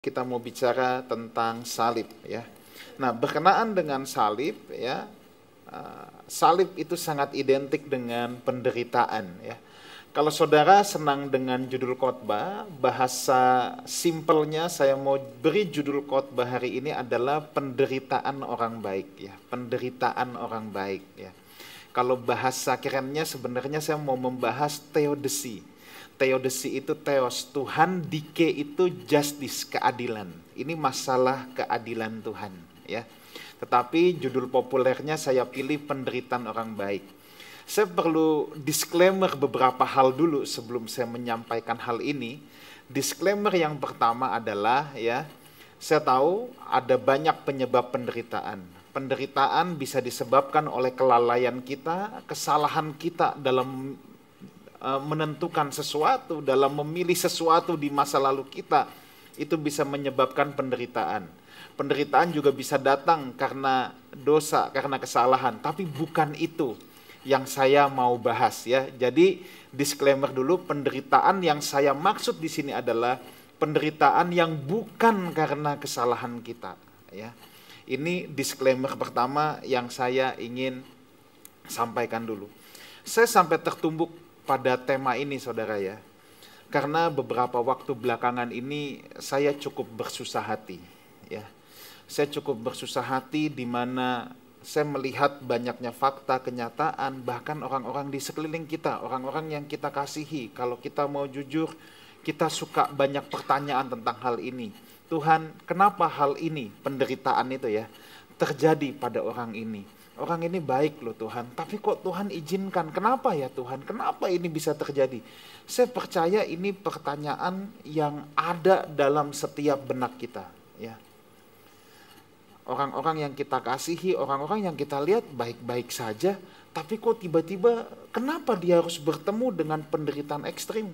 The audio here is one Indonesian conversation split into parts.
Kita mau bicara tentang salib ya. Nah, berkenaan dengan salib ya, salib itu sangat identik dengan penderitaan ya. Kalau saudara senang dengan judul khotbah, bahasa simpelnya saya mau beri judul khotbah hari ini adalah penderitaan orang baik ya, penderitaan orang baik ya. Kalau bahasa kerennya sebenarnya saya mau membahas theodicy. Theodicy itu theos, Tuhan, dike itu justice, keadilan. Ini masalah keadilan Tuhan ya. Tetapi judul populernya saya pilih penderitaan orang baik. Saya perlu disclaimer beberapa hal dulu sebelum saya menyampaikan hal ini. Disclaimer yang pertama adalah ya, saya tahu ada banyak penyebab penderitaan. Penderitaan bisa disebabkan oleh kelalaian kita, kesalahan kita dalam menentukan sesuatu, dalam memilih sesuatu di masa lalu kita, itu bisa menyebabkan penderitaan. Penderitaan juga bisa datang karena dosa, karena kesalahan, tapi bukan itu yang saya mau bahas ya. Jadi disclaimer dulu, penderitaan yang saya maksud di sini adalah penderitaan yang bukan karena kesalahan kita ya. Ini disclaimer pertama yang saya ingin sampaikan dulu. Saya sampai tertumbuk pada tema ini saudara ya, karena beberapa waktu belakangan ini saya cukup bersusah hati ya. Saya cukup bersusah hati di mana saya melihat banyaknya fakta, kenyataan, bahkan orang-orang di sekeliling kita, orang-orang yang kita kasihi. Kalau kita mau jujur, kita suka banyak pertanyaan tentang hal ini. Tuhan, kenapa hal ini, penderitaan itu ya, terjadi pada orang ini? Orang ini baik loh Tuhan, tapi kok Tuhan izinkan? Kenapa ya Tuhan? Kenapa ini bisa terjadi? Saya percaya ini pertanyaan yang ada dalam setiap benak kita ya. Orang-orang yang kita kasihi, orang-orang yang kita lihat baik-baik saja, tapi kok tiba-tiba kenapa dia harus bertemu dengan penderitaan ekstrim?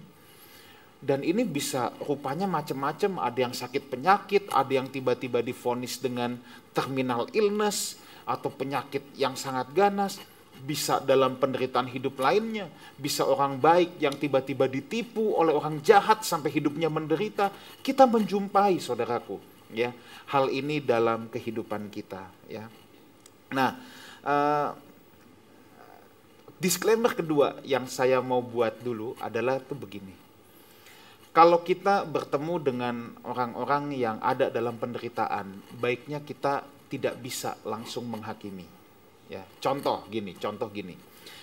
Dan ini bisa rupanya macam-macam, ada yang sakit penyakit, ada yang tiba-tiba divonis dengan terminal illness, atau penyakit yang sangat ganas, bisa dalam penderitaan hidup lainnya, bisa orang baik yang tiba-tiba ditipu oleh orang jahat sampai hidupnya menderita. Kita menjumpai saudaraku ya, hal ini dalam kehidupan kita ya. Nah, disclaimer kedua yang saya mau buat dulu adalah tuh begini. Kalau kita bertemu dengan orang-orang yang ada dalam penderitaan, baiknya kita tidak bisa langsung menghakimi. Ya, contoh gini.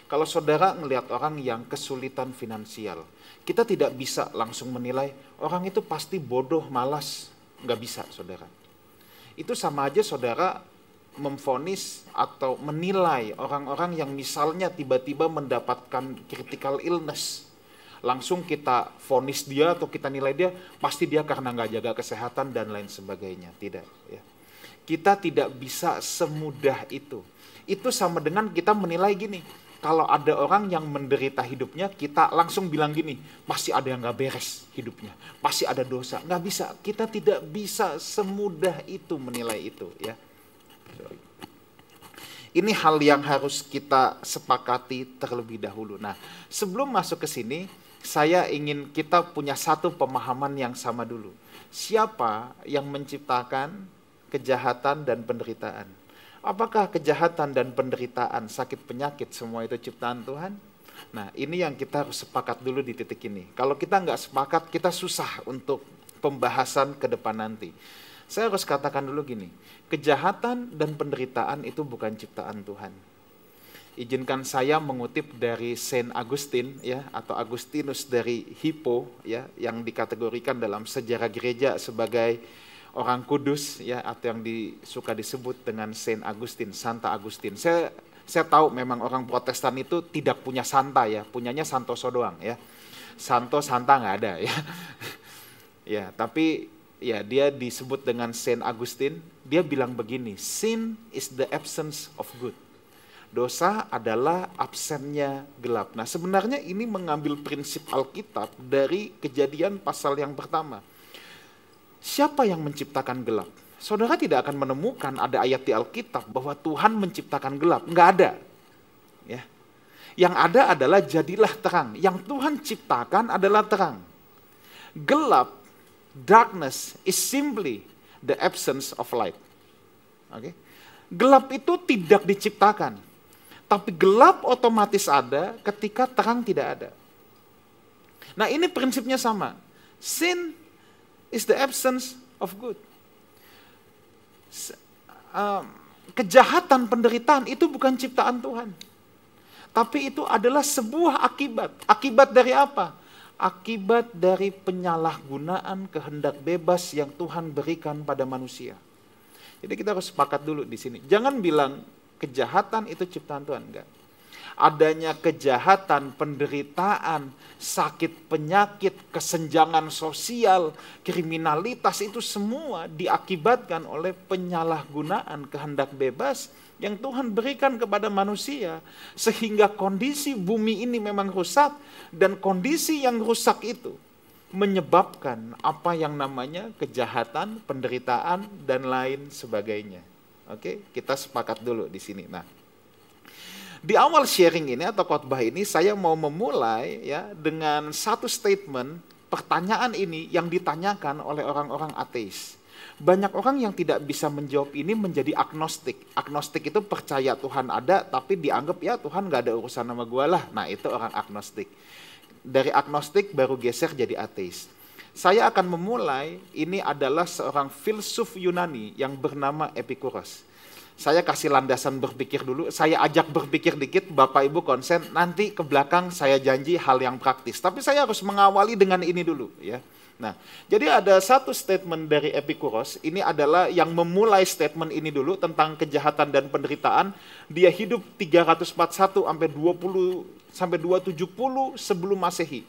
Kalau saudara ngelihat orang yang kesulitan finansial, kita tidak bisa langsung menilai orang itu pasti bodoh, malas. Nggak bisa, saudara. Itu sama aja saudara memvonis atau menilai orang-orang yang misalnya tiba-tiba mendapatkan critical illness. Langsung kita vonis dia atau kita nilai dia, pasti dia karena nggak jaga kesehatan dan lain sebagainya. Tidak, ya. Kita tidak bisa semudah itu. Itu sama dengan kita menilai gini, kalau ada orang yang menderita hidupnya, kita langsung bilang gini, pasti ada yang gak beres hidupnya, pasti ada dosa. Nggak bisa, kita tidak bisa semudah itu menilai itu ya. Ini hal yang harus kita sepakati terlebih dahulu. Nah, sebelum masuk ke sini, saya ingin kita punya satu pemahaman yang sama dulu. Siapa yang menciptakan kejahatan dan penderitaan? Apakah kejahatan dan penderitaan, sakit penyakit, semua itu ciptaan Tuhan? Nah, ini yang kita harus sepakat dulu di titik ini. Kalau kita nggak sepakat, kita susah untuk pembahasan ke depan nanti. Saya harus katakan dulu gini, kejahatan dan penderitaan itu bukan ciptaan Tuhan. Izinkan saya mengutip dari Saint Augustine ya, atau Agustinus dari Hippo ya, yang dikategorikan dalam sejarah gereja sebagai orang kudus ya, atau yang suka disebut dengan Saint Augustine, Santa Agustin. Saya tahu memang orang Protestan itu tidak punya santa ya, punyanya santoso doang ya. Santa nggak ada ya. Ya, tapi ya dia disebut dengan Saint Augustine. Dia bilang begini, sin is the absence of good. Dosa adalah absennya gelap. Nah, sebenarnya ini mengambil prinsip Alkitab dari Kejadian pasal yang pertama. Siapa yang menciptakan gelap? Saudara tidak akan menemukan ada ayat di Alkitab bahwa Tuhan menciptakan gelap. Nggak ada. Ya. Yang ada adalah jadilah terang. Yang Tuhan ciptakan adalah terang. Gelap Darkness is simply the absence of light. Oke. Gelap itu tidak diciptakan, tapi gelap otomatis ada ketika terang tidak ada. Nah, ini prinsipnya sama. Sin is the absence of good. Kejahatan, penderitaan itu bukan ciptaan Tuhan. Tapi itu adalah sebuah akibat. Akibat dari apa? Akibat dari penyalahgunaan kehendak bebas yang Tuhan berikan pada manusia. Jadi kita harus sepakat dulu di sini. Jangan bilang kejahatan itu ciptaan Tuhan, enggak. Adanya kejahatan, penderitaan, sakit, penyakit, kesenjangan sosial, kriminalitas itu semua diakibatkan oleh penyalahgunaan kehendak bebas yang Tuhan berikan kepada manusia, sehingga kondisi bumi ini memang rusak, dan kondisi yang rusak itu menyebabkan apa yang namanya kejahatan, penderitaan, dan lain sebagainya. Oke, kita sepakat dulu di sini. Nah, di awal sharing ini atau khotbah ini saya mau memulai ya dengan satu statement pertanyaan ini yang ditanyakan oleh orang-orang ateis. Banyak orang yang tidak bisa menjawab ini menjadi agnostik. Agnostik itu percaya Tuhan ada tapi dianggap ya Tuhan gak ada urusan sama gua lah. Nah, itu orang agnostik. Dari agnostik baru geser jadi ateis. Saya akan memulai, ini adalah seorang filsuf Yunani yang bernama Epikuros. Saya kasih landasan berpikir dulu, saya ajak berpikir dikit, Bapak Ibu konsen, nanti ke belakang saya janji hal yang praktis. Tapi saya harus mengawali dengan ini dulu ya. Nah, jadi ada satu statement dari Epikuros, ini adalah yang memulai statement ini dulu tentang kejahatan dan penderitaan. Dia hidup 341 sampai 270 sebelum Masehi.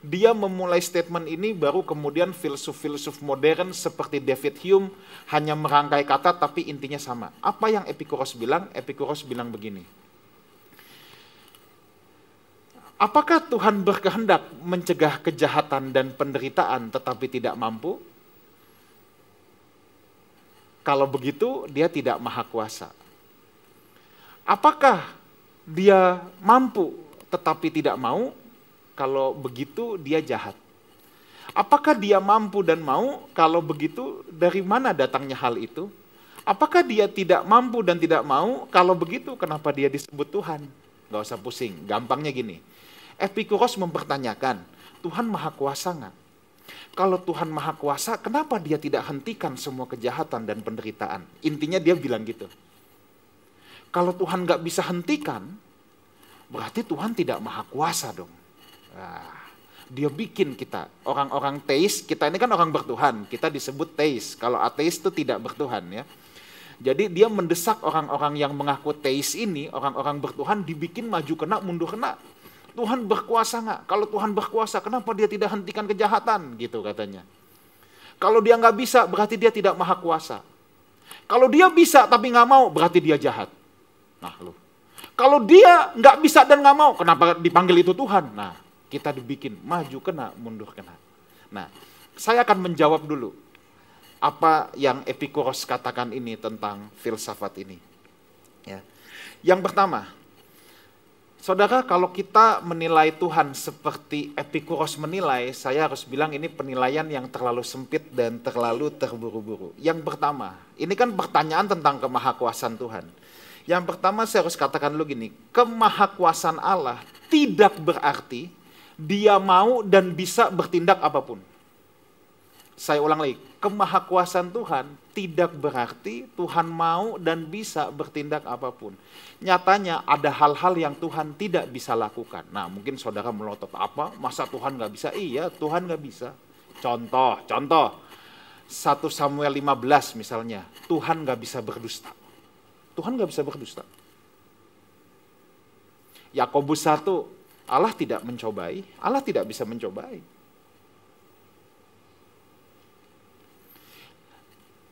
Dia memulai statement ini, baru kemudian filsuf-filsuf modern seperti David Hume hanya merangkai kata tapi intinya sama. Apa yang Epikuros bilang? Epikuros bilang begini. Apakah Tuhan berkehendak mencegah kejahatan dan penderitaan tetapi tidak mampu? Kalau begitu dia tidak maha kuasa. Apakah dia mampu tetapi tidak mau? Kalau begitu dia jahat. Apakah dia mampu dan mau? Kalau begitu dari mana datangnya hal itu? Apakah dia tidak mampu dan tidak mau? Kalau begitu kenapa dia disebut Tuhan? Gak usah pusing, gampangnya gini. Epikuros mempertanyakan, Tuhan maha kuasa nggak? Kalau Tuhan maha kuasa, kenapa dia tidak hentikan semua kejahatan dan penderitaan? Intinya dia bilang gitu. Kalau Tuhan nggak bisa hentikan, berarti Tuhan tidak maha kuasa dong. Nah, dia bikin kita, orang-orang teis, kita ini kan orang bertuhan, kita disebut teis. Kalau ateis itu tidak bertuhan ya. Jadi dia mendesak orang-orang yang mengaku teis ini, orang-orang bertuhan dibikin maju kena, mundur kena. Tuhan berkuasa nggak? Kalau Tuhan berkuasa, kenapa dia tidak hentikan kejahatan? Gitu katanya. Kalau dia nggak bisa, berarti dia tidak maha kuasa. Kalau dia bisa tapi nggak mau, berarti dia jahat. Nah, loh. Kalau dia nggak bisa dan nggak mau, kenapa dipanggil itu Tuhan? Nah, kita dibikin maju kena, mundur kena. Nah, saya akan menjawab dulu apa yang Epikuros katakan ini tentang filsafat ini. Ya. Yang pertama, saudara, kalau kita menilai Tuhan seperti Epikuros menilai, saya harus bilang ini penilaian yang terlalu sempit dan terlalu terburu-buru. Yang pertama, ini kan pertanyaan tentang kemahakuasaan Tuhan. Yang pertama saya harus katakan dulu gini, kemahakuasaan Allah tidak berarti dia mau dan bisa bertindak apapun. Saya ulang lagi, kemahakuasaan Tuhan tidak berarti Tuhan mau dan bisa bertindak apapun. Nyatanya ada hal-hal yang Tuhan tidak bisa lakukan. Nah, mungkin saudara melotot, apa? Masa Tuhan nggak bisa? Iya, Tuhan nggak bisa. Contoh, 1 Samuel 15 misalnya, Tuhan nggak bisa berdusta. Tuhan nggak bisa berdusta. Yakobus 1, Allah tidak mencobai, Allah tidak bisa mencobai.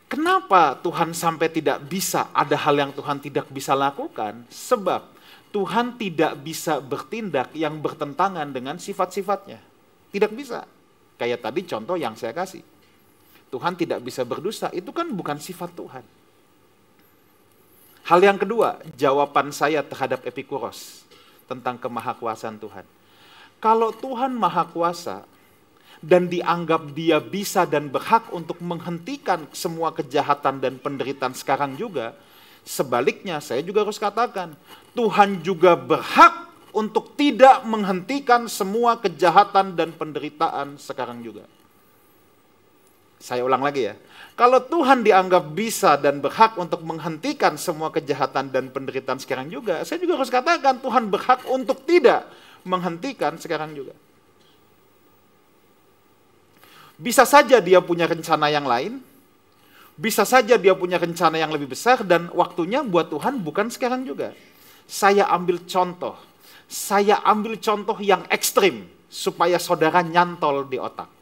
Kenapa Tuhan sampai tidak bisa, ada hal yang Tuhan tidak bisa lakukan? Sebab Tuhan tidak bisa bertindak yang bertentangan dengan sifat-sifatnya. Tidak bisa. Kayak tadi contoh yang saya kasih. Tuhan tidak bisa berdosa, itu kan bukan sifat Tuhan. Hal yang kedua, jawaban saya terhadap Epikuros tentang kemahakuasaan Tuhan. Kalau Tuhan maha kuasa dan dianggap dia bisa dan berhak untuk menghentikan semua kejahatan dan penderitaan sekarang juga, sebaliknya saya juga harus katakan, Tuhan juga berhak untuk tidak menghentikan semua kejahatan dan penderitaan sekarang juga. Saya ulang lagi ya. Kalau Tuhan dianggap bisa dan berhak untuk menghentikan semua kejahatan dan penderitaan sekarang juga, saya juga harus katakan Tuhan berhak untuk tidak menghentikan sekarang juga. Bisa saja dia punya rencana yang lain, bisa saja dia punya rencana yang lebih besar, dan waktunya buat Tuhan bukan sekarang juga. Saya ambil contoh yang ekstrim, supaya saudara nyantol di otak.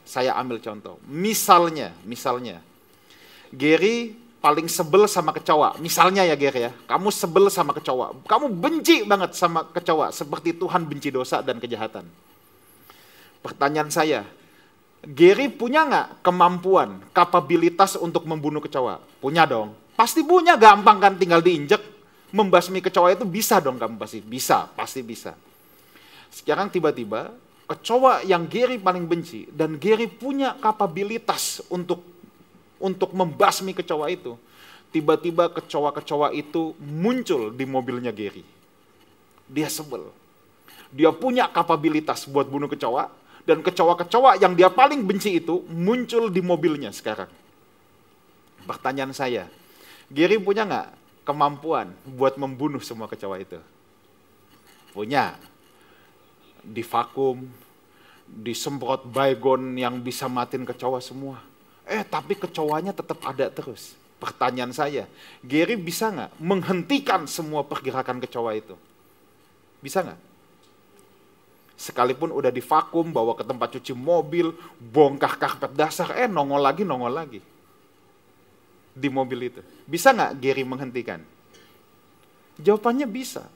Saya ambil contoh, misalnya, Gary paling sebel sama kecoa, misalnya ya Gary ya, kamu sebel sama kecoa, kamu benci banget sama kecoa, seperti Tuhan benci dosa dan kejahatan. Pertanyaan saya, Gary punya nggak kemampuan, kapabilitas untuk membunuh kecoa? Punya dong. Pasti punya, gampang kan, tinggal diinjek, membasmi kecoa itu bisa dong kamu pasti. Bisa, pasti bisa. Sekarang tiba-tiba, kecoa yang Gary paling benci, dan Gary punya kapabilitas untuk membasmi kecoa itu. Tiba-tiba kecoa-kecoa itu muncul di mobilnya Gary. Dia sebel. Dia punya kapabilitas buat bunuh kecoa, dan kecoa-kecoa yang dia paling benci itu muncul di mobilnya sekarang. Pertanyaan saya, Gary punya nggak kemampuan buat membunuh semua kecoa itu? Punya. Divakum, disemprot baygon yang bisa matiin kecoa semua. Tapi kecoanya tetap ada terus. Pertanyaan saya, Gary bisa nggak menghentikan semua pergerakan kecoa itu? Bisa nggak? Sekalipun udah divakum, bawa ke tempat cuci mobil, bongkar karpet dasar, nongol lagi. Di mobil itu. Bisa nggak Gary menghentikan? Jawabannya bisa.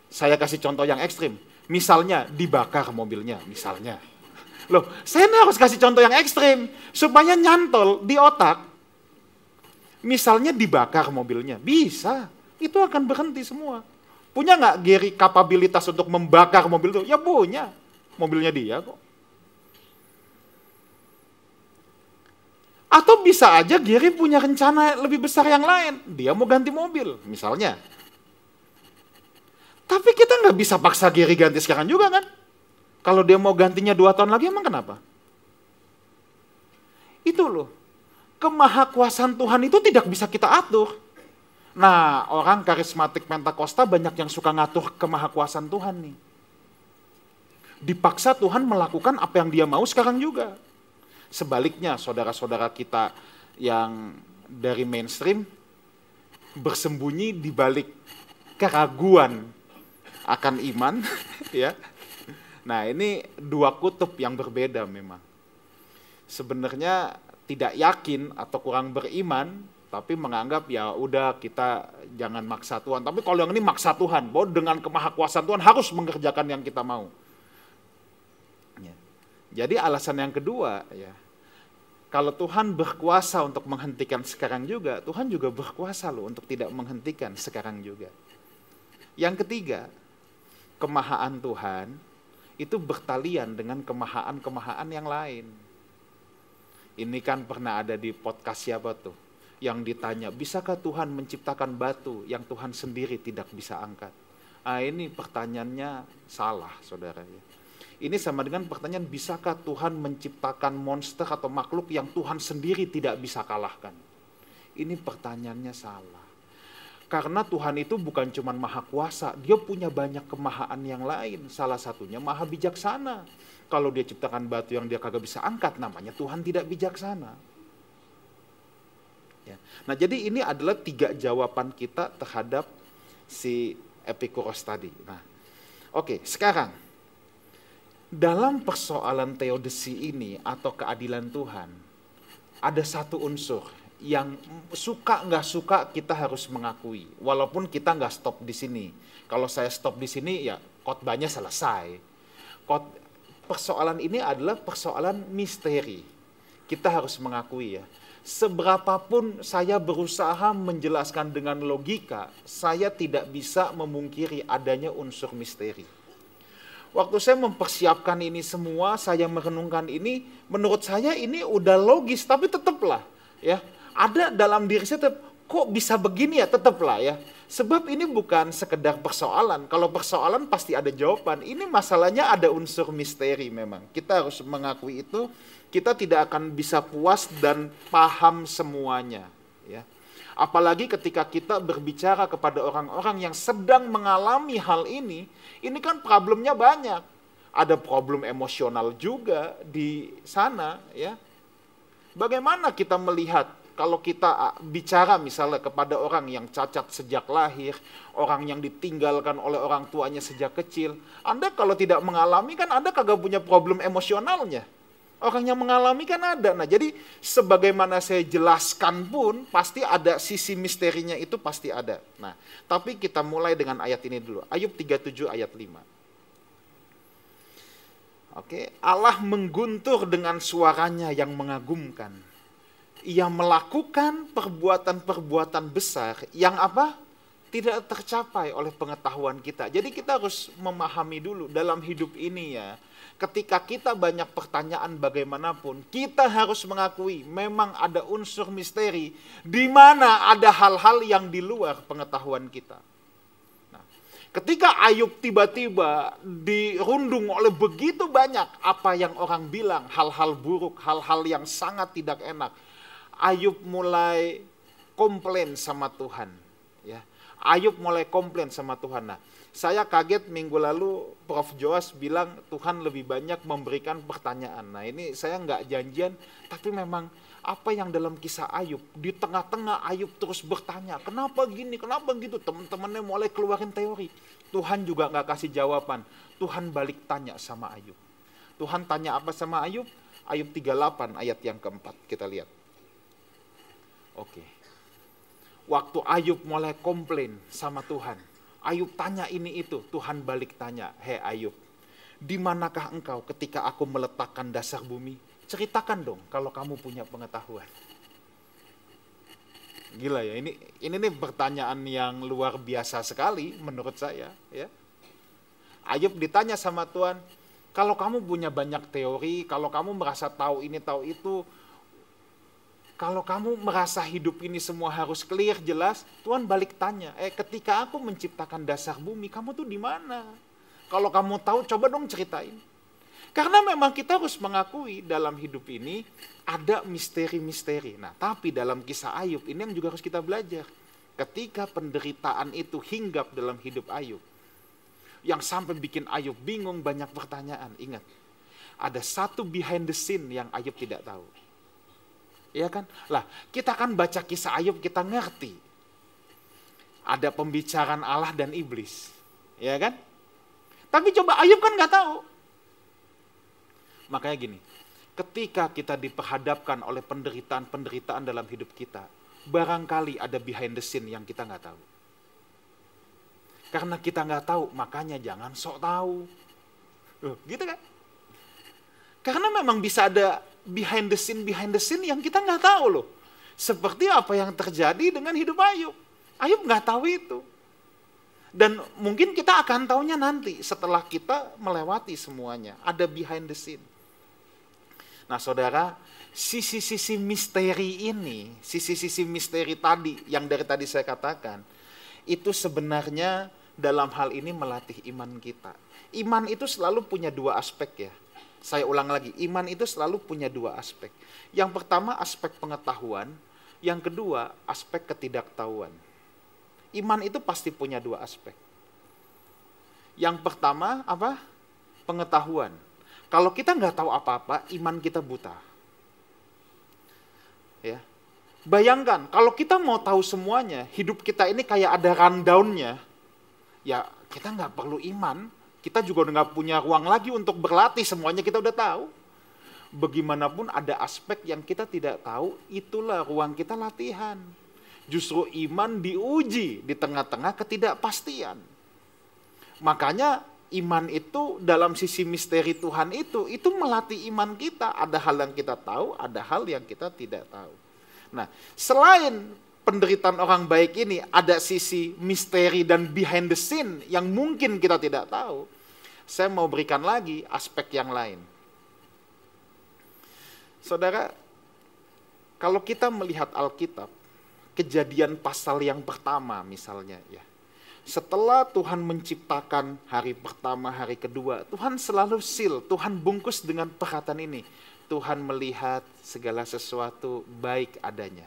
Saya kasih contoh yang ekstrim. Misalnya dibakar mobilnya, misalnya. Loh, saya harus kasih contoh yang ekstrim, supaya nyantol di otak. Misalnya dibakar mobilnya, bisa. Itu akan berhenti semua. Punya nggak Gary kapabilitas untuk membakar mobil itu? Ya punya. Mobilnya dia kok. Atau bisa aja Gary punya rencana lebih besar yang lain. Dia mau ganti mobil, misalnya. Tapi kita nggak bisa paksa Gary ganti sekarang juga kan? Kalau dia mau gantinya 2 tahun lagi, emang kenapa? Itu loh. Kemahakuasaan Tuhan itu tidak bisa kita atur. Nah, orang karismatik Pentakosta banyak yang suka ngatur kemahakuasaan Tuhan nih. Dipaksa Tuhan melakukan apa yang dia mau sekarang juga. Sebaliknya, saudara-saudara kita yang dari mainstream bersembunyi di balik keraguan akan iman, ya. Nah, ini 2 kutub yang berbeda memang. Sebenarnya tidak yakin atau kurang beriman, tapi menganggap ya udah kita jangan maksa Tuhan. Tapi kalau yang ini maksa Tuhan, bahwa dengan kemahakuasaan Tuhan harus mengerjakan yang kita mau. Ya. Jadi alasan yang kedua, ya, kalau Tuhan berkuasa untuk menghentikan sekarang juga, Tuhan juga berkuasa loh untuk tidak menghentikan sekarang juga. Yang ketiga, kemahaan Tuhan itu bertalian dengan kemahaan-kemahaan yang lain. Ini kan pernah ada di podcast siapa tuh? Yang ditanya, bisakah Tuhan menciptakan batu yang Tuhan sendiri tidak bisa angkat? Ini pertanyaannya salah, saudara. Ini sama dengan pertanyaan, bisakah Tuhan menciptakan monster atau makhluk yang Tuhan sendiri tidak bisa kalahkan? Ini pertanyaannya salah. Karena Tuhan itu bukan cuma maha kuasa, dia punya banyak kemahaan yang lain. Salah satunya maha bijaksana. Kalau dia ciptakan batu yang dia kagak bisa angkat, namanya Tuhan tidak bijaksana. Ya. Nah, jadi ini adalah 3 jawaban kita terhadap si Epikuros tadi. Nah, oke, sekarang dalam persoalan teodisi ini atau keadilan Tuhan, ada satu unsur yang suka nggak suka kita harus mengakui, walaupun kita nggak stop di sini. Kalau saya stop di sini, ya khotbahnya selesai. Persoalan ini adalah persoalan misteri. Kita harus mengakui ya. Seberapapun saya berusaha menjelaskan dengan logika, saya tidak bisa memungkiri adanya unsur misteri. waktu saya mempersiapkan ini semua, saya merenungkan ini, menurut saya ini udah logis, tapi tetaplah ya, ada dalam diri saya tetap, kok bisa begini ya, tetaplah ya. Sebab ini bukan sekedar persoalan, kalau persoalan pasti ada jawaban, ini masalahnya ada unsur misteri memang. Kita harus mengakui itu, kita tidak akan bisa puas dan paham semuanya ya. Apalagi ketika kita berbicara kepada orang-orang yang sedang mengalami hal ini kan problemnya banyak. Ada problem emosional juga di sana ya. Bagaimana kita melihat kalau kita bicara misalnya kepada orang yang cacat sejak lahir, orang yang ditinggalkan oleh orang tuanya sejak kecil. Anda kalau tidak mengalami kan Anda kagak punya problem emosionalnya. Orang yang mengalami kan ada. Nah, jadi sebagaimana saya jelaskan pun pasti ada sisi misterinya, itu pasti ada. Nah, tapi kita mulai dengan ayat ini dulu. Ayub 37 ayat 5. Oke, Allah mengguntur dengan suaranya yang mengagumkan. Ia melakukan perbuatan-perbuatan besar yang apa? Tidak tercapai oleh pengetahuan kita. Jadi kita harus memahami dulu dalam hidup ini ya. Ketika kita banyak pertanyaan bagaimanapun, kita harus mengakui memang ada unsur misteri di mana ada hal-hal yang di luar pengetahuan kita. Nah, ketika Ayub tiba-tiba dirundung oleh begitu banyak apa yang orang bilang, hal-hal buruk, hal-hal yang sangat tidak enak, Ayub mulai komplain sama Tuhan. Ya, Ayub mulai komplain sama Tuhan. Nah, saya kaget minggu lalu Prof. Joas bilang Tuhan lebih banyak memberikan pertanyaan. Nah ini saya nggak janjian, tapi memang apa yang dalam kisah Ayub, di tengah-tengah Ayub terus bertanya, kenapa gini, kenapa gitu, teman-temannya mulai keluarin teori. Tuhan juga nggak kasih jawaban, Tuhan balik tanya sama Ayub. Tuhan tanya apa sama Ayub? Ayub 38 ayat yang keempat, kita lihat. Oke. Waktu Ayub mulai komplain sama Tuhan, Ayub tanya ini itu, Tuhan balik tanya, hei Ayub, di manakah engkau ketika aku meletakkan dasar bumi? Ceritakan dong kalau kamu punya pengetahuan. Gila ya, ini nih pertanyaan yang luar biasa sekali menurut saya. Ya. Ayub ditanya sama Tuhan, kalau kamu punya banyak teori, kalau kamu merasa tahu ini tahu itu, kalau kamu merasa hidup ini semua harus clear, jelas, Tuhan balik tanya, ketika aku menciptakan dasar bumi, kamu tuh di mana? Kalau kamu tahu, coba dong ceritain. Karena memang kita harus mengakui dalam hidup ini ada misteri-misteri. Nah, tapi dalam kisah Ayub ini yang juga harus kita belajar. Ketika penderitaan itu hinggap dalam hidup Ayub, yang sampai bikin Ayub bingung, banyak pertanyaan. Ingat, ada satu behind the scene yang Ayub tidak tahu. Ya kan? Lah, kita kan baca kisah Ayub, kita ngerti. Ada pembicaraan Allah dan iblis. Ya kan? Tapi coba Ayub kan nggak tahu. Makanya gini, ketika kita diperhadapkan oleh penderitaan-penderitaan dalam hidup kita, barangkali ada behind the scene yang kita nggak tahu. Karena kita nggak tahu, makanya jangan sok tahu. Gitu kan? Karena memang bisa ada behind the scene yang kita nggak tahu loh. Seperti apa yang terjadi dengan hidup Ayub. Ayub nggak tahu itu. Dan mungkin kita akan tahunya nanti setelah kita melewati semuanya. Ada behind the scene. Nah saudara, sisi-sisi misteri ini, sisi-sisi misteri tadi yang dari tadi saya katakan, itu sebenarnya dalam hal ini melatih iman kita. Iman itu selalu punya dua aspek ya. Saya ulang lagi, iman itu selalu punya dua aspek. Yang pertama aspek pengetahuan, yang kedua aspek ketidaktahuan. Iman itu pasti punya dua aspek. Yang pertama apa? Pengetahuan. Kalau kita nggak tahu apa-apa, iman kita buta. Ya. Bayangkan, kalau kita mau tahu semuanya, hidup kita ini kayak ada rundown-nya, ya kita nggak perlu iman, kita juga udah nggak punya ruang lagi untuk berlatih, semuanya kita udah tahu. Bagaimanapun ada aspek yang kita tidak tahu, itulah ruang kita latihan. Justru iman diuji di tengah-tengah ketidakpastian. Makanya iman itu dalam sisi misteri Tuhan itu melatih iman kita. Ada hal yang kita tahu, ada hal yang kita tidak tahu. Nah, selain penderitaan orang baik ini, ada sisi misteri dan behind the scene yang mungkin kita tidak tahu. Saya mau berikan lagi aspek yang lain. Saudara, kalau kita melihat Alkitab, Kejadian pasal yang pertama misalnya ya. Setelah Tuhan menciptakan hari pertama, hari kedua, Tuhan selalu seal, Tuhan bungkus dengan perkataan ini. Tuhan melihat segala sesuatu baik adanya.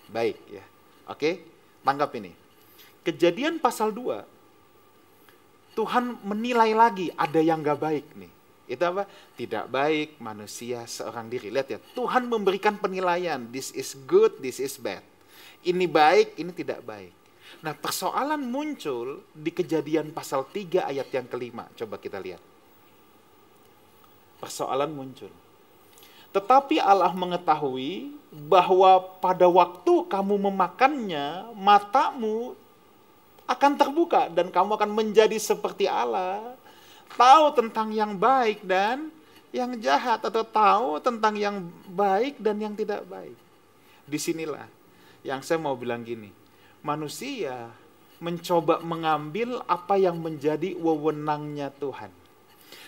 Baik ya. Oke, tanggap ini. Kejadian pasal 2, Tuhan menilai lagi ada yang gak baik nih. Itu apa? Tidak baik manusia seorang diri. Lihat ya, Tuhan memberikan penilaian. This is good, this is bad. Ini baik, ini tidak baik. Nah, persoalan muncul di Kejadian pasal 3 ayat yang kelima. Coba kita lihat. Persoalan muncul. Tetapi Allah mengetahui bahwa pada waktu kamu memakannya, matamu akan terbuka dan kamu akan menjadi seperti Allah. Tahu tentang yang baik dan yang jahat, atau tahu tentang yang baik dan yang tidak baik. Disinilah yang saya mau bilang gini. Manusia mencoba mengambil apa yang menjadi wewenangnya Tuhan.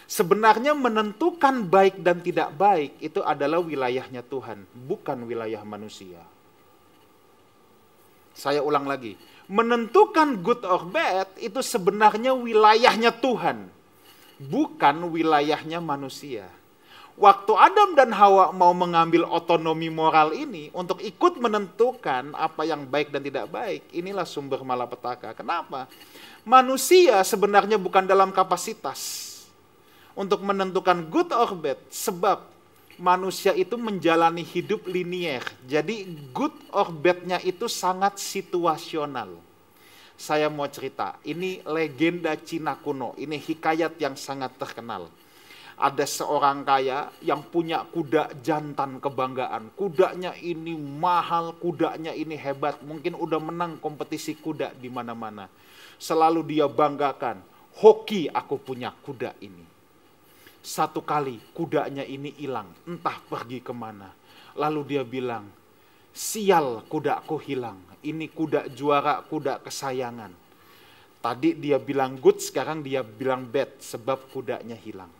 Sebenarnya menentukan baik dan tidak baik itu adalah wilayahnya Tuhan, bukan wilayah manusia. Saya ulang lagi. Menentukan good or bad itu sebenarnya wilayahnya Tuhan, bukan wilayahnya manusia. Waktu Adam dan Hawa mau mengambil otonomi moral ini untuk ikut menentukan apa yang baik dan tidak baik, inilah sumber malapetaka. Kenapa? Manusia sebenarnya bukan dalam kapasitas untuk menentukan good or bad, sebab manusia itu menjalani hidup linier. Jadi good or bad-nya itu sangat situasional. Saya mau cerita, ini legenda Cina kuno, ini hikayat yang sangat terkenal. Ada seorang kaya yang punya kuda jantan kebanggaan. Kudanya ini mahal, kudanya ini hebat. Mungkin udah menang kompetisi kuda di mana-mana. Selalu dia banggakan, hoki aku punya kuda ini. Satu kali kudanya ini hilang, entah pergi kemana. Lalu dia bilang, sial kudaku hilang. Ini kuda juara, kuda kesayangan. Tadi dia bilang good, sekarang dia bilang bad sebab kudanya hilang.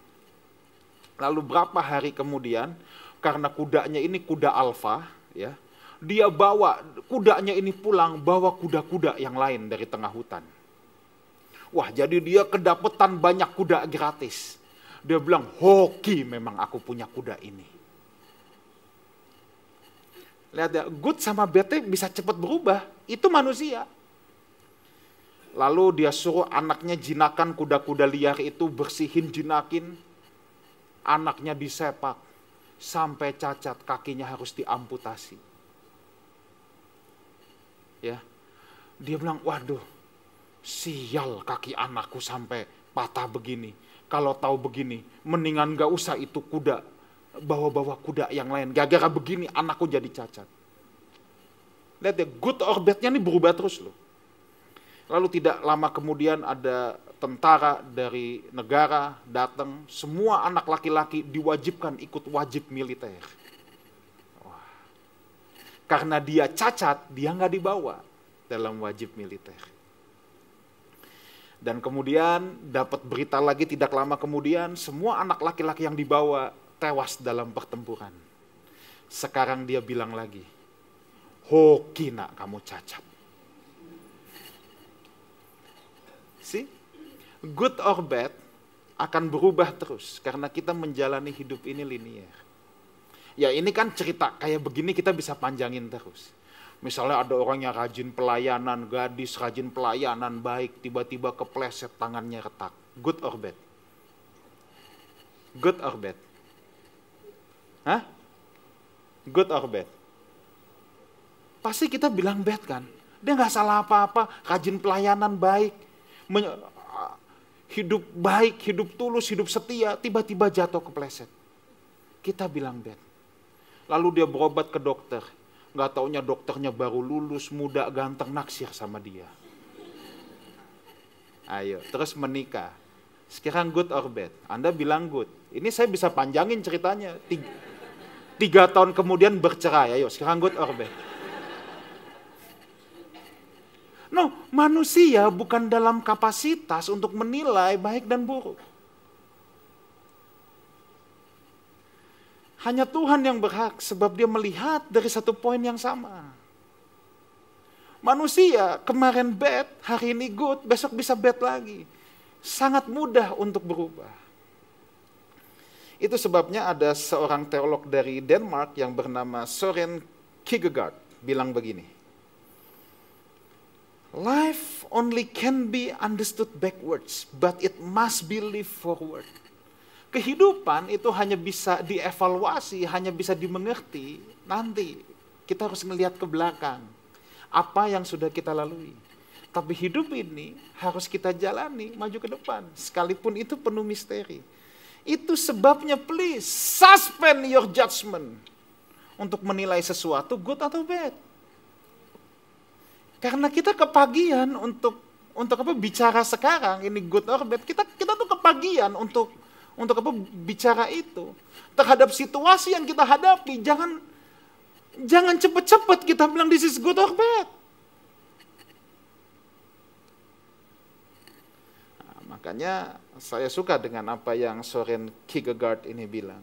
Lalu berapa hari kemudian, karena kudanya ini kuda alfa, ya, dia bawa kudanya ini pulang, bawa kuda-kuda yang lain dari tengah hutan. Wah, jadi dia kedapetan banyak kuda gratis. Dia bilang, hoki memang aku punya kuda ini. Lihat ya, good sama bad bisa cepat berubah. Itu manusia. Lalu dia suruh anaknya jinakan kuda-kuda liar itu, bersihin jinakin. Anaknya disepak sampai cacat, kakinya harus diamputasi. Ya. Dia bilang, waduh, sial kaki anakku sampai patah begini. Kalau tahu begini, mendingan gak usah itu kuda, bawa-bawa kuda yang lain. Gara-gara begini anakku jadi cacat. Lihat ya, good or bad-nya ini berubah terus loh. Lalu tidak lama kemudian ada tentara dari negara datang, semua anak laki-laki diwajibkan ikut wajib militer. Wah. Karena dia cacat, dia nggak dibawa dalam wajib militer. Dan kemudian dapat berita lagi tidak lama kemudian, semua anak laki-laki yang dibawa tewas dalam pertempuran. Sekarang dia bilang lagi, hoki nak kamu cacat. See? Good or bad akan berubah terus karena kita menjalani hidup ini linier. Ya ini kan cerita kayak begini kita bisa panjangin terus. Misalnya ada orang yang rajin pelayanan, gadis rajin pelayanan baik, tiba-tiba kepleset tangannya retak. Good or bad? Good or bad? Hah? Good or bad? Pasti kita bilang bad kan? Dia nggak salah apa-apa, rajin pelayanan baik. Hidup baik, hidup tulus, hidup setia, tiba-tiba jatuh kepleset. Kita bilang bad. Lalu dia berobat ke dokter. Nggak taunya dokternya baru lulus, muda, ganteng, naksir sama dia. Ayo, terus menikah. Sekarang good or bad? Anda bilang good. Ini saya bisa panjangin ceritanya. 3 tahun kemudian bercerai. Ayo, sekarang good or bad? No, manusia bukan dalam kapasitas untuk menilai baik dan buruk. Hanya Tuhan yang berhak sebab dia melihat dari satu poin yang sama. Manusia kemarin bad, hari ini good, besok bisa bad lagi. Sangat mudah untuk berubah. Itu sebabnya ada seorang teolog dari Denmark yang bernama Søren Kierkegaard bilang begini. Life only can be understood backwards, but it must be lived forward. Kehidupan itu hanya bisa dievaluasi, hanya bisa dimengerti nanti. Kita harus melihat ke belakang. Apa yang sudah kita lalui. Tapi hidup ini harus kita jalani, maju ke depan. Sekalipun itu penuh misteri. Itu sebabnya please, suspend your judgment. Untuk menilai sesuatu good atau bad. Karena kita kepagian untuk apa bicara sekarang, ini good or bad. Kita tuh kepagian untuk apa bicara itu. Terhadap situasi yang kita hadapi, Jangan cepet-cepet kita bilang this is good or bad. Nah, makanya saya suka dengan apa yang Søren Kierkegaard ini bilang.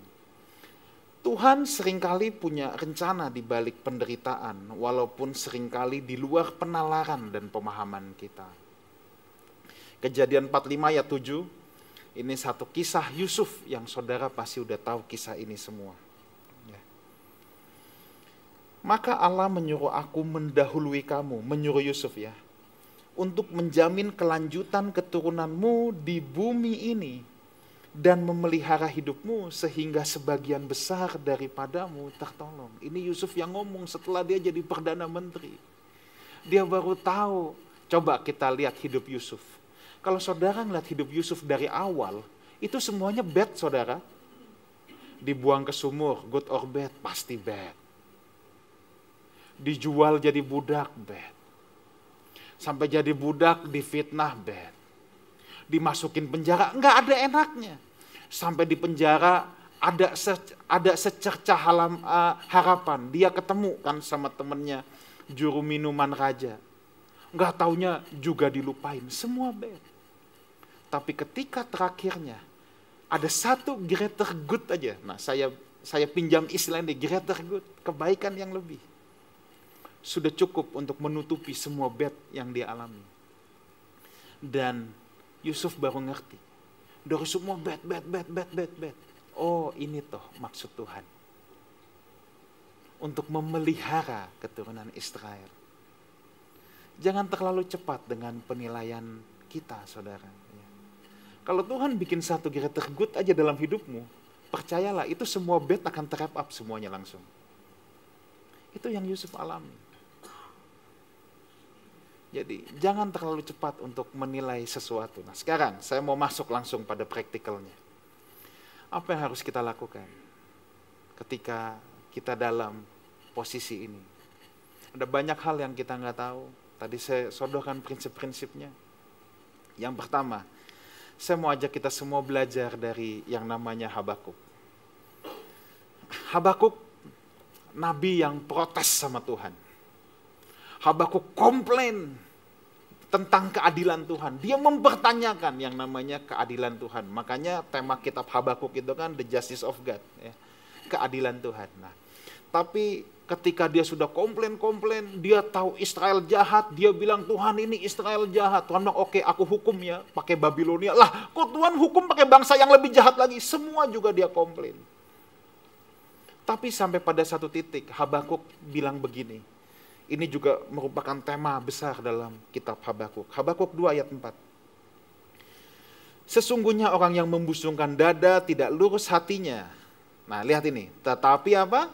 Tuhan seringkali punya rencana di balik penderitaan, walaupun seringkali di luar penalaran dan pemahaman kita. Kejadian 45 ayat 7, ini satu kisah Yusuf yang saudara pasti udah tahu kisah ini semua. Maka Allah menyuruh aku mendahului kamu, menyuruh Yusuf ya, untuk menjamin kelanjutan keturunanmu di bumi ini dan memelihara hidupmu sehingga sebagian besar daripadamu tertolong. Ini Yusuf yang ngomong setelah dia jadi Perdana Menteri. Dia baru tahu, coba kita lihat hidup Yusuf. Kalau saudara ngeliat hidup Yusuf dari awal, itu semuanya bad saudara. Dibuang ke sumur, good or bad, pasti bad. Dijual jadi budak, bad. Sampai jadi budak difitnah, bad. Dimasukin penjara, nggak ada enaknya. Sampai di penjara ada secercah harapan. Dia ketemu kan sama temennya, juru minuman raja. Nggak taunya juga dilupain, semua bad. Tapi ketika terakhirnya, ada satu greater good aja. Nah saya pinjam istilah ini, greater good, kebaikan yang lebih. Sudah cukup untuk menutupi semua bad yang dia alami. Dan Yusuf baru ngerti. Dari semua bad. Oh ini toh maksud Tuhan. Untuk memelihara keturunan Israel. Jangan terlalu cepat dengan penilaian kita saudara. Kalau Tuhan bikin satu greater good aja dalam hidupmu, percayalah itu semua bad akan terwrap up semuanya langsung. Itu yang Yusuf alami. Jadi jangan terlalu cepat untuk menilai sesuatu. Nah sekarang saya mau masuk langsung pada praktikalnya. Apa yang harus kita lakukan ketika kita dalam posisi ini? Ada banyak hal yang kita nggak tahu. Tadi saya sodorkan prinsip-prinsipnya. Yang pertama, saya mau ajak kita semua belajar dari yang namanya Habakuk. Habakuk, nabi yang protes sama Tuhan. Habakuk komplain tentang keadilan Tuhan. Dia mempertanyakan yang namanya keadilan Tuhan. Makanya tema kitab Habakuk itu kan the justice of God. Ya. Keadilan Tuhan. Nah, tapi ketika dia sudah komplain, dia tahu Israel jahat. Dia bilang Tuhan ini Israel jahat. Tuhan bilang oke aku hukum ya pakai Babilonia. Lah kok Tuhan hukum pakai bangsa yang lebih jahat lagi. Semua juga dia komplain. Tapi sampai pada satu titik Habakuk bilang begini. Ini juga merupakan tema besar dalam kitab Habakuk. Habakuk 2 ayat 4. Sesungguhnya orang yang membusungkan dada tidak lurus hatinya. Nah lihat ini. Tetapi apa?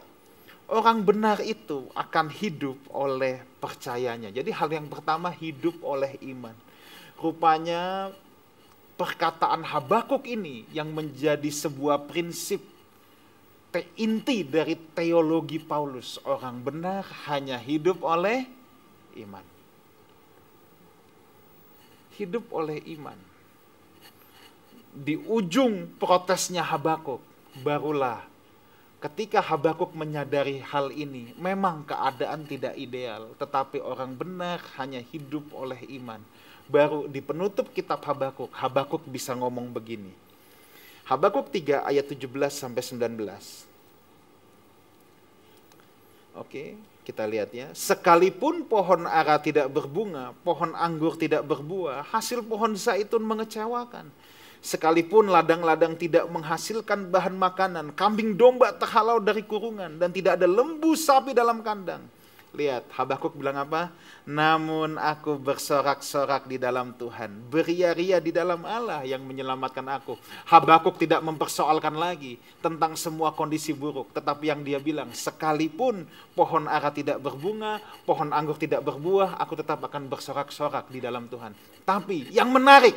Orang benar itu akan hidup oleh percayanya. Jadi hal yang pertama hidup oleh iman. Rupanya perkataan Habakuk ini yang menjadi sebuah prinsip inti dari teologi Paulus, orang benar hanya hidup oleh iman. Hidup oleh iman. Di ujung protesnya Habakuk, barulah ketika Habakuk menyadari hal ini, memang keadaan tidak ideal, tetapi orang benar hanya hidup oleh iman. Baru di penutup kitab Habakuk, Habakuk bisa ngomong begini. Habakuk 3 ayat 17 sampai 19. Oke, kita lihat ya. Sekalipun pohon ara tidak berbunga, pohon anggur tidak berbuah, hasil pohon zaitun mengecewakan. Sekalipun ladang-ladang tidak menghasilkan bahan makanan, kambing domba terhalau dari kurungan, dan tidak ada lembu sapi dalam kandang. Lihat, Habakuk bilang apa? Namun aku bersorak-sorak di dalam Tuhan, beria-ria di dalam Allah yang menyelamatkan aku. Habakuk tidak mempersoalkan lagi tentang semua kondisi buruk, tetapi yang dia bilang, sekalipun pohon ara tidak berbunga, pohon anggur tidak berbuah, aku tetap akan bersorak-sorak di dalam Tuhan. Tapi yang menarik,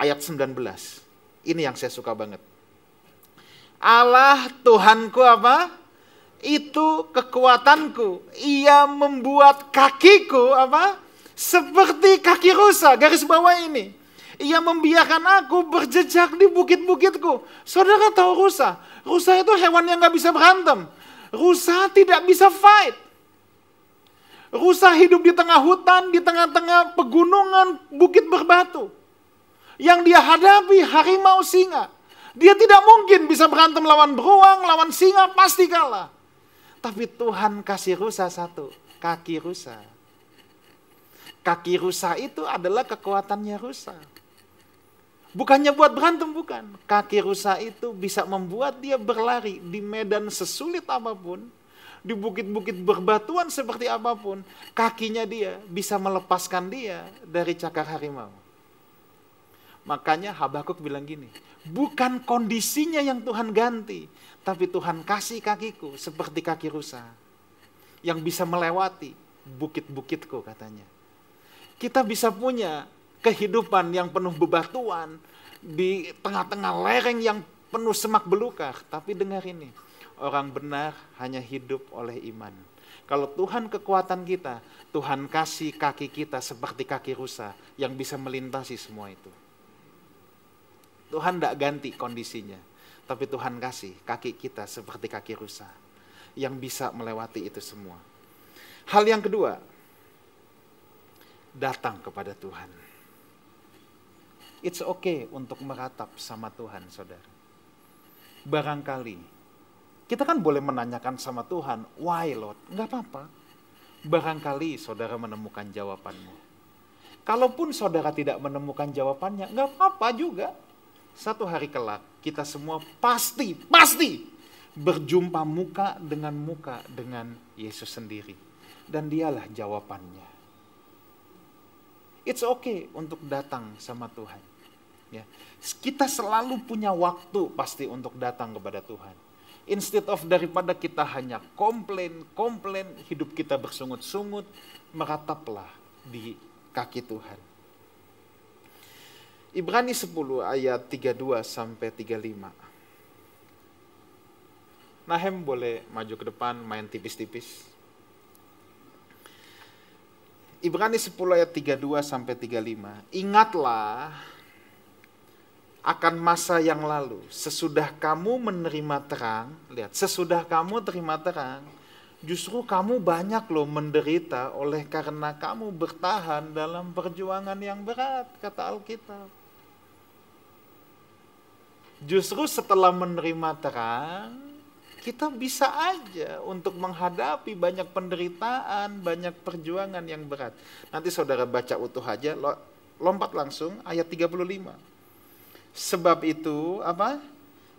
ayat 19, ini yang saya suka banget. Allah Tuhanku apa? Itu kekuatanku. Ia membuat kakiku apa? Seperti kaki rusa. Garis bawah ini. Ia membiarkan aku berjejak di bukit-bukitku. Saudara tahu rusa? Rusa itu hewan yang gak bisa berantem. Rusa tidak bisa fight. Rusa hidup di tengah hutan, di tengah-tengah pegunungan, bukit berbatu. Yang dia hadapi harimau singa. Dia tidak mungkin bisa berantem lawan beruang, lawan singa, pasti kalah. Tapi Tuhan kasih rusa satu, kaki rusa. Kaki rusa itu adalah kekuatannya rusa. Bukannya buat berantem, bukan. Kaki rusa itu bisa membuat dia berlari di medan sesulit apapun, di bukit-bukit berbatuan seperti apapun, kakinya dia bisa melepaskan dia dari cakar harimau. Makanya Habakuk bilang gini, bukan kondisinya yang Tuhan ganti, tapi Tuhan kasih kakiku seperti kaki rusa yang bisa melewati bukit-bukitku katanya. Kita bisa punya kehidupan yang penuh bebatuan di tengah-tengah lereng yang penuh semak belukar, tapi dengar ini, orang benar hanya hidup oleh iman. Kalau Tuhan kekuatan kita, Tuhan kasih kaki kita seperti kaki rusa yang bisa melintasi semua itu. Tuhan tidak ganti kondisinya, tapi Tuhan kasih kaki kita seperti kaki rusa yang bisa melewati itu semua. Hal yang kedua, datang kepada Tuhan. It's okay untuk meratap sama Tuhan, saudara. Barangkali, kita kan boleh menanyakan sama Tuhan, why Lord? Enggak apa-apa. Barangkali saudara menemukan jawabannya. Kalaupun saudara tidak menemukan jawabannya, enggak apa-apa juga. Satu hari kelak, kita semua pasti berjumpa muka dengan Yesus sendiri. Dan dialah jawabannya. It's okay untuk datang sama Tuhan. Ya. Kita selalu punya waktu pasti untuk datang kepada Tuhan. Instead of daripada kita hanya komplain, hidup kita bersungut-sungut, merataplah di kaki Tuhan. Ibrani 10 ayat 32 sampai 35. Nahem boleh maju ke depan, main tipis-tipis. Ibrani 10 ayat 32 sampai 35. Ingatlah akan masa yang lalu, sesudah kamu menerima terang, lihat, sesudah kamu terima terang, justru kamu banyak loh menderita oleh karena kamu bertahan dalam perjuangan yang berat, kata Alkitab. Justru setelah menerima terang, kita bisa aja untuk menghadapi banyak penderitaan, banyak perjuangan yang berat. Nanti saudara baca utuh aja, lompat langsung ayat 35. Sebab itu, apa?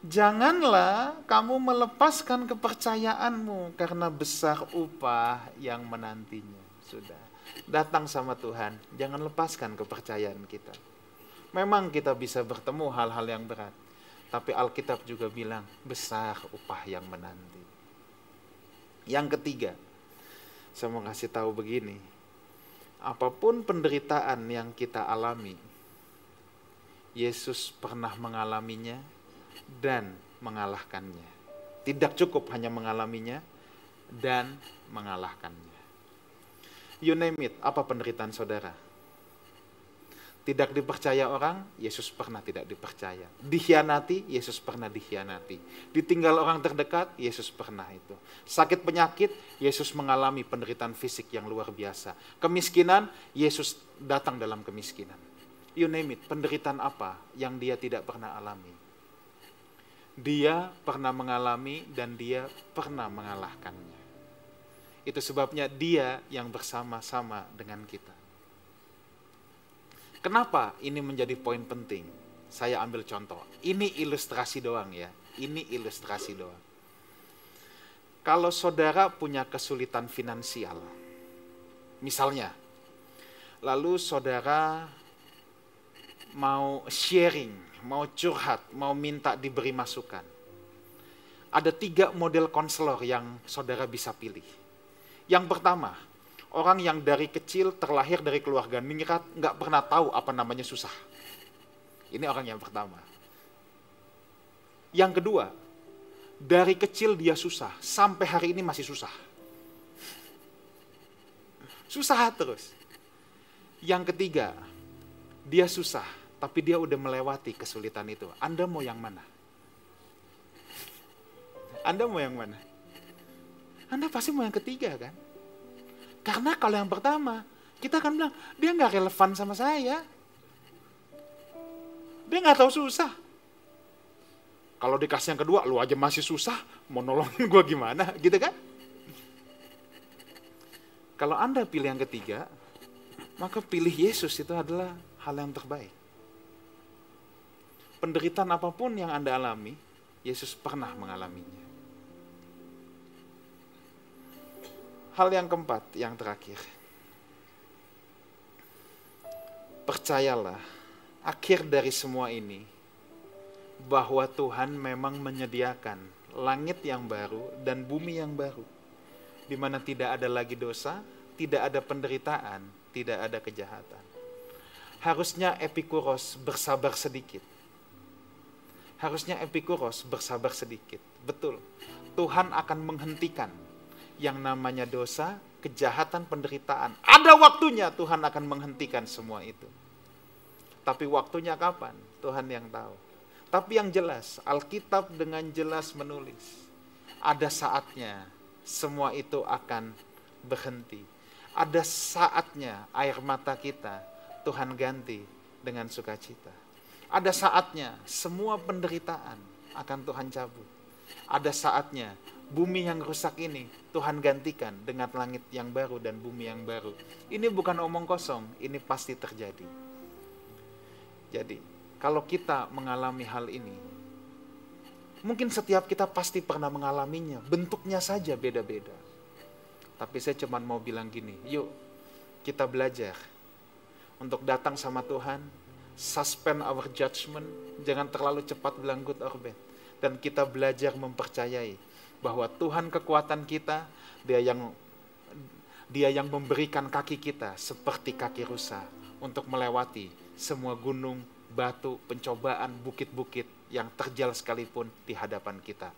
Janganlah kamu melepaskan kepercayaanmu karena besar upah yang menantinya. Sudah, datang sama Tuhan, jangan lepaskan kepercayaan kita. Memang kita bisa bertemu hal-hal yang berat. Tapi Alkitab juga bilang, besar upah yang menanti. Yang ketiga, saya mau kasih tahu begini. Apapun penderitaan yang kita alami, Yesus pernah mengalaminya dan mengalahkannya. Tidak cukup hanya mengalaminya dan mengalahkannya. You name it, apa penderitaan saudara? Tidak dipercaya orang, Yesus pernah tidak dipercaya. Dikhianati, Yesus pernah dikhianati. Ditinggal orang terdekat, Yesus pernah itu. Sakit penyakit, Yesus mengalami penderitaan fisik yang luar biasa. Kemiskinan, Yesus datang dalam kemiskinan. You name it, penderitaan apa yang dia tidak pernah alami. Dia pernah mengalami dan dia pernah mengalahkannya. Itu sebabnya Dia yang bersama-sama dengan kita. Kenapa ini menjadi poin penting? Saya ambil contoh. Ini ilustrasi doang ya. Ini ilustrasi doang. Kalau saudara punya kesulitan finansial, misalnya, lalu saudara mau sharing, mau curhat, mau minta diberi masukan. Ada 3 model konselor yang saudara bisa pilih. Yang pertama, orang yang dari kecil terlahir dari keluarga ningrat, nggak pernah tahu apa namanya susah. Ini orang yang pertama. Yang kedua, dari kecil dia susah, sampai hari ini masih susah. Susah terus. Yang ketiga, dia susah, tapi dia udah melewati kesulitan itu. Anda mau yang mana? Anda mau yang mana? Anda pasti mau yang ketiga kan? Karena kalau yang pertama, kita akan bilang, dia nggak relevan sama saya. Dia nggak tahu susah. Kalau dikasih yang kedua, lu aja masih susah, mau nolongin gue gimana, gitu kan? Kalau Anda pilih yang ketiga, maka pilih Yesus itu adalah hal yang terbaik. Penderitaan apapun yang Anda alami, Yesus pernah mengalaminya. Hal yang keempat, yang terakhir. Percayalah, akhir dari semua ini, bahwa Tuhan memang menyediakan langit yang baru dan bumi yang baru, di mana tidak ada lagi dosa, tidak ada penderitaan, tidak ada kejahatan. Harusnya Epikuros bersabar sedikit. Harusnya Epikuros bersabar sedikit. Betul, Tuhan akan menghentikan yang namanya dosa, kejahatan, penderitaan. Ada waktunya Tuhan akan menghentikan semua itu. Tapi waktunya kapan? Tuhan yang tahu. Tapi yang jelas, Alkitab dengan jelas menulis, ada saatnya semua itu akan berhenti. Ada saatnya air mata kita Tuhan ganti dengan sukacita. Ada saatnya semua penderitaan akan Tuhan cabut. Ada saatnya bumi yang rusak ini Tuhan gantikan dengan langit yang baru dan bumi yang baru. Ini bukan omong kosong, ini pasti terjadi. Jadi, kalau kita mengalami hal ini, mungkin setiap kita pasti pernah mengalaminya, bentuknya saja beda-beda. Tapi saya cuma mau bilang gini, yuk kita belajar untuk datang sama Tuhan, suspend our judgment, jangan terlalu cepat bilang good or bad. Dan kita belajar mempercayai bahwa Tuhan kekuatan kita, Dia yang memberikan kaki kita seperti kaki rusa untuk melewati semua gunung, batu, pencobaan, bukit-bukit yang terjal sekalipun di hadapan kita.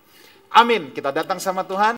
Amin. Kita datang sama Tuhan.